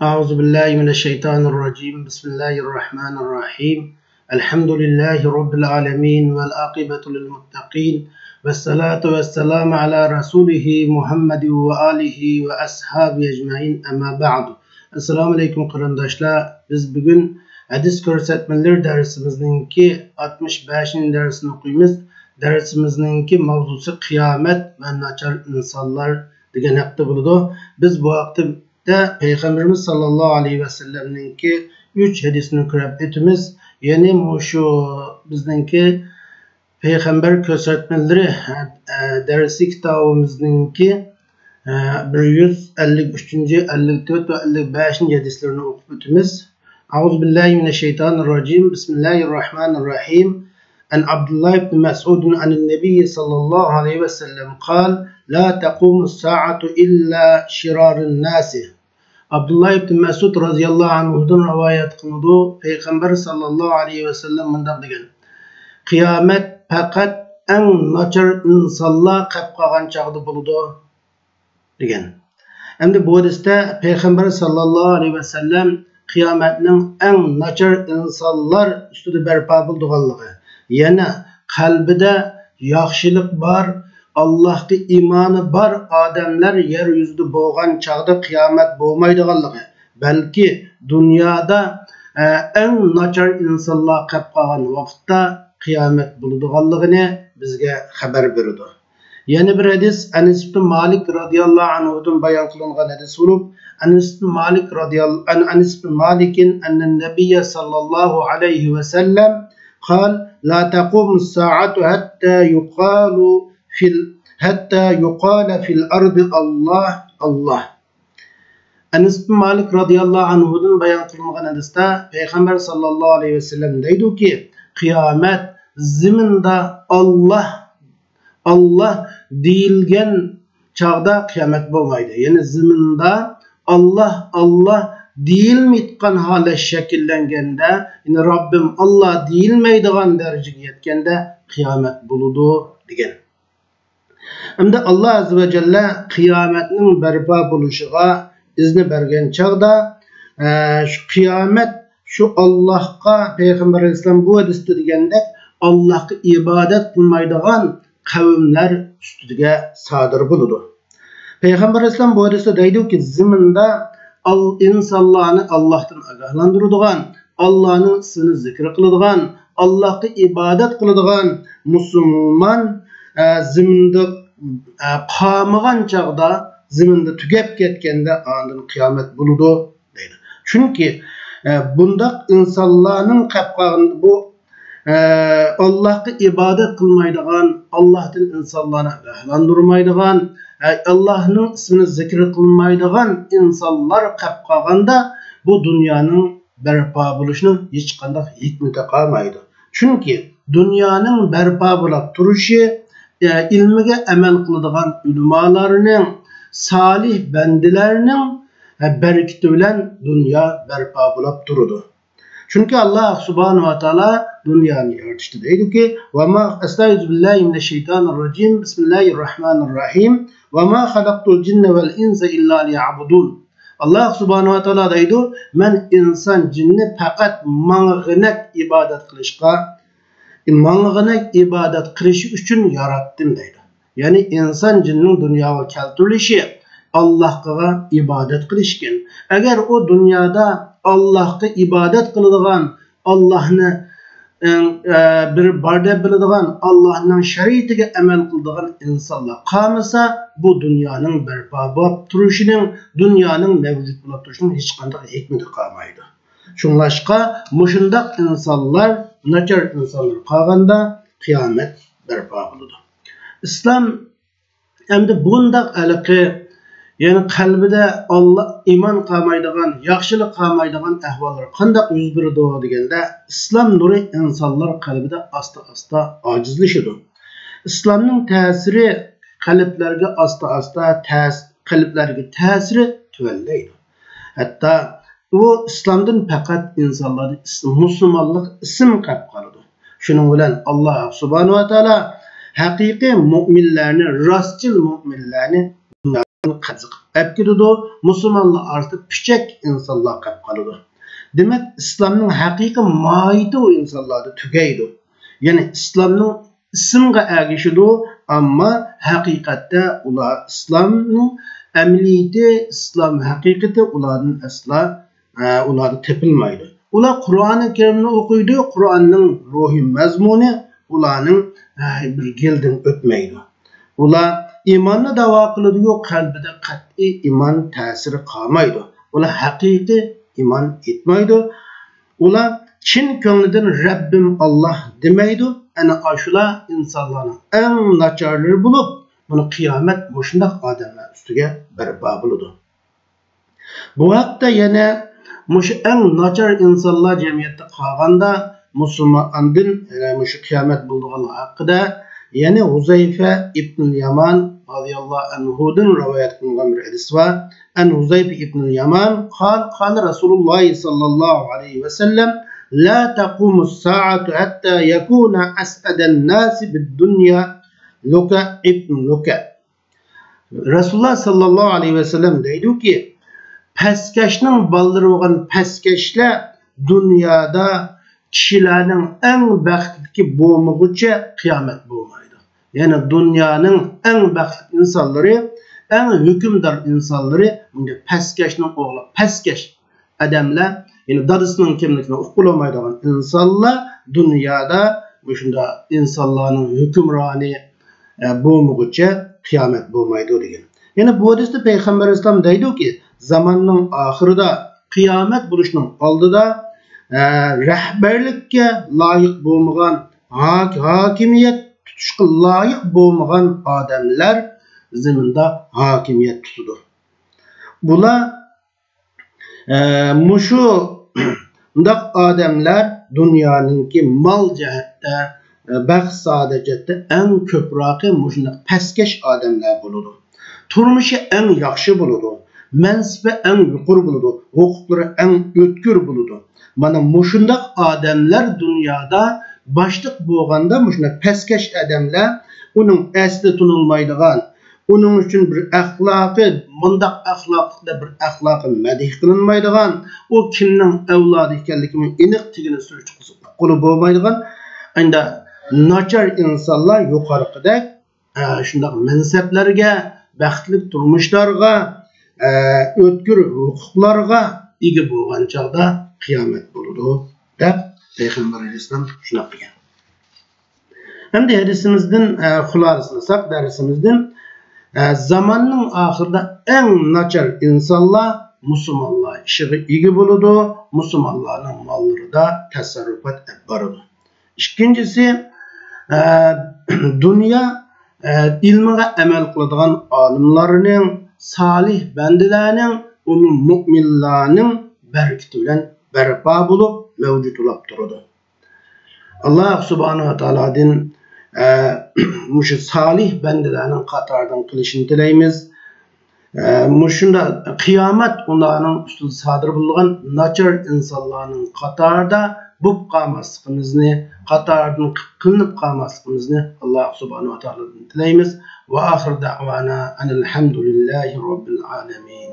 أعوذ بالله من الشيطان الرجيم بسم الله الرحمن الرحيم الحمد لله رب العالمين والعاقبة للمتقين والصلاة والسلام على رسوله محمد وآله وأصحابه أجمعين أما بعد Assalamu alaikum qarindoshlar. Biz bugun hadis ko'rsatmalar darsimizninki 65. dersini o'qiymiz. Darsimizninki mavzusi qiyomat va nachar insonlar degan haqda bo'ladi. Biz bu vaqtda Peygamberimiz sallallohu alayhi va sallamninki 3 hadisini ko'rib o'tamiz. Ya'ni shu bizninki Peygamber ko'rsatmalari darsi kitobimizninki 153, 54 ve 55. hadislerini okup ötümüz. Euzubillahimineşşeytanirracim. Bismillahirrahmanirrahim. An Abdullah ibn Mas'udun anin Nebi sallallahu aleyhi ve sellem kal, la taqumus sa'atu illa şirarun nasi. Abdullah ibn Mas'ud radıyallahu anhu'dan rivayet kılındı. Peygamber sallallahu aleyhi ve sellem mındak degan. Kıyamet fakat en nachar insanlar qapqagan çağda buludu degan. Endi bu hadisda Peygamber sallallohu alayhi ve sellem qiyomatning eng nachar insonlar ustida barpo bo'lganligi, yana qalbida yaxshilik bor, Allohga iymoni bor odamlar yer yuzida bo'lgan chaqda qiyomat bo'lmaydiganligi, balki dunyoda eng nachar insonlar qolib qolgan vaqtda qiyomat bo'ladiganligini bizga xabar berdi. Yeni bir hadis Anas ibn Malik radıyallahu anhu'dan bayan kılınan hadis olup Anas ibn Malik'in annen Nebiyye sallallahu aleyhi ve sellem kal la taqumus sa'atu hatta yuqala fil ardı Allah Allah. Anas ibn Malik radıyallahu anhu'dan bayan kılınan hadiste Peygamber sallallahu aleyhi ve sellem deydi ki kıyamet ziminde Allah deyilgen çağda kıyamet bo'lmaydi. Yani ziminde Allah deyilmaydigan holat shakllanganda, yani Rabbim Allah deyilmaydigan darajaga yetganda qiyomat bo'ladi degan. Endi Allah azza va jalla qiyomatning barpo bo'lishiga izni bergan chaqda shu qiyomat shu Allohga Payg'ambar alayhisalom bu hadisda degandek Allohga ibodat qilmaydigan kavimler üstüge sadır buludu. Peygamber Aleyhisselam bu hadiste deydi ki ziminde insanlarını Allah'tan agahlandırıdığan, Allah'ın ismini zikir kılıdığan, Allah'a ibadet kılıdığan Müslüman ziminde qamıgan çağda ziminde tügep ketkende andın kıyamet buludu deydi. Çünkü bundak insanların kapqağında bu Allah'a ibadet kılmaydigan, Allah'tan insanlarına agahlandırmaydigan, Allah'ın ismini zikir kılmaydigan insanlar qapqaganda bu dünyanın barpo bo'lishini hech qanday hikmati qolmaydi. Çünkü dünyanın barpo bo'lib turishi ilmiga amal qiladigan ulamolarning, salih bandilarning barakati bilan dunyo barpo bo'lib turadi. Çünkü Allah subhanahu wa ta'ala dünyayı yaratıştı. Deydi ki وَمَا Estağfirullah Bismillahirrahmanirrahim وَمَا خَلَقْتُ الْجِنَّ وَالْاِنْسَ اِلَّا لِيَعْبُدُونَ. Allah subhanahu wa ta'ala deydi men insan cinni fakat mağınak ibadet kılışqa, mağınak ibadet kılışı üçün yarattım deydi. Yani insan cinnin dünyaya keltirilişi Allah'a ibadet kılışken. Eğer o dünyada Allah'a ibadet kılıdığan, Allah'ını bir barda biladigan, Allah'ın şeriatiga amal qiladigan insonlar qolmasa, bu dunyoning barpo bo'lib turishining, dunyoning mavjud bo'lib turishining hech qanday hikmati qolmaydi. Shunlashqa mushundaq insonlar, nachar insonlar qolganda qiyomat barpo bo'ladi. Islom endi bundaq alaqi, yani qalbida Allah iman qolmaydigan, yaxshilik qolmaydigan ahvollar qanday yuz beradi deganda, islom nuri insonlar qalbida asta-asta ojizlashadi. Islomning ta'siri qalblarga asta-asta qalblarga ta'siri tuvallaydi. Hatto u islomdan faqat insonlarning musulmonlik ism qilib qoladi. Shuning bilan Alloh subhanahu va taolo haqiqiy mu'minlarni, rostchil mu'minlarni qiziqib qolib ketadi, musulmonlar orasida pichak insonlar qolib qoladi. Demak, islomning haqiqiy mohiyati o insonlarda tugaydi. Ya'ni islomning ismga ergashidi, ammo haqiqatda ular islomning amaliyati, islom haqiqati ulardan asla ularda tepilmaydi. Ular Qur'oni Karimni o'qiydi, Qur'onning ruhiy mazmuni ularning bir yildan o'tmaydi. Ular iymonni da'vo qiladi-yu, qalbida qat'iy iymon ta'siri qolmaydi. Ular haqiqiy iymon etmaydi. Ular chin ko'nglidan Rabbim Alloh demaydi. Ana shular insonlarning eng nacharlari bo'lib, buni qiyomat shunday odamlar ustiga barpo bo'ladi. Bu haqda yana mushu eng nachar insonlar jamiyatda qolganda musulmondan mushu qiyomat bo'lgan haqida yani Huzayfa ibn Yaman radıyallahu anhu'dan rivayet qilingan bir hadis var. An Huzayfa ibn Yaman qala Rasulullah sallallahu aleyhi ve sellem la taqumu as-sa'atu hatta yakuna as'adan nas bid-dunya Luka ibn Luka. Rasulullah sallallahu aleyhi ve sellem deydi ki peskashning balları olan peskashlar dünyada kişilerin en baxtli bo'lmaguncha qiyomat bo'lmaydi. Yani dünyanın en baxtli insanları, en hükümdar insanları bunday peskashning o'g'li, peskash adamlar, yani dadısının kimligini uqulamaydigan insanlar dünyada shunda insanların hükümrani bo'lmaguncha qiyomat bo'lmaydi degan. Yani bu hadisde Peygamber İslam deydi ki zamanның ahirida qiyomat bo'lishning oldida rahbarlikka loyiq bo'lmagan, hokimiyat tutishga loyiq bo'lmagan odamlar zaminda hokimiyat tutadi. Bular mushu undaq odamlar dunyoninki mol jihatda, baxt saodatda eng ko'proqi mushunday pastkash odamlar bo'ladi. Turmushi eng yaxshi bo'ladi. Mensibi eng yuqori bo'ladi, huquqlari eng o'tkir bo'ladi. Mana mushundaq odamlar dunyoda boshliq bo'lganda mushunday pastkash odamlar uning asli tunilmaydigan, uning uchun bir axloqi, mundaq axloqda bir axloqi madih qilinmaydigan, u kimning avlodi ekanligini aniq tigini surchiqib qo'li bo'lmaydigan, endi nachar insonlar yuqoriqidek shundaq mansablarga, baxtli turmushlarga, o'tkir huquqlarga ega bo'lgan chog'da qiyomat bo'ladi deb Peygamber Aleyhisselam shunday degan. Endi hadisimizdan xulosaslasak, darsimizdan zamanning oxirida eng nachar insonlar musulmonlar ishiga ega bo'ladi, musulmonlarning mollarida tasarrufat olib boradi. Ikkinchisi dunyo ilmiga amal qiladigan olimlarning, salih bandalarning, mu'minlarning barakati bilan barpo bo'lib mavjud bo'lib turadi. Alloh subhanahu va taolodan mushu salih bandalarning qatoridan qilishini tilaymiz. Mushunda qiyomat ularning ustida sodir bo'lgan nachar insonlarning qatorida bo'lib qolmasligimizni, qatoridan qilinib qolmasligimizni Alloh subhanahu va taolodan tilaymiz. Va oxir da'vana alhamdulillahi robbil alamin.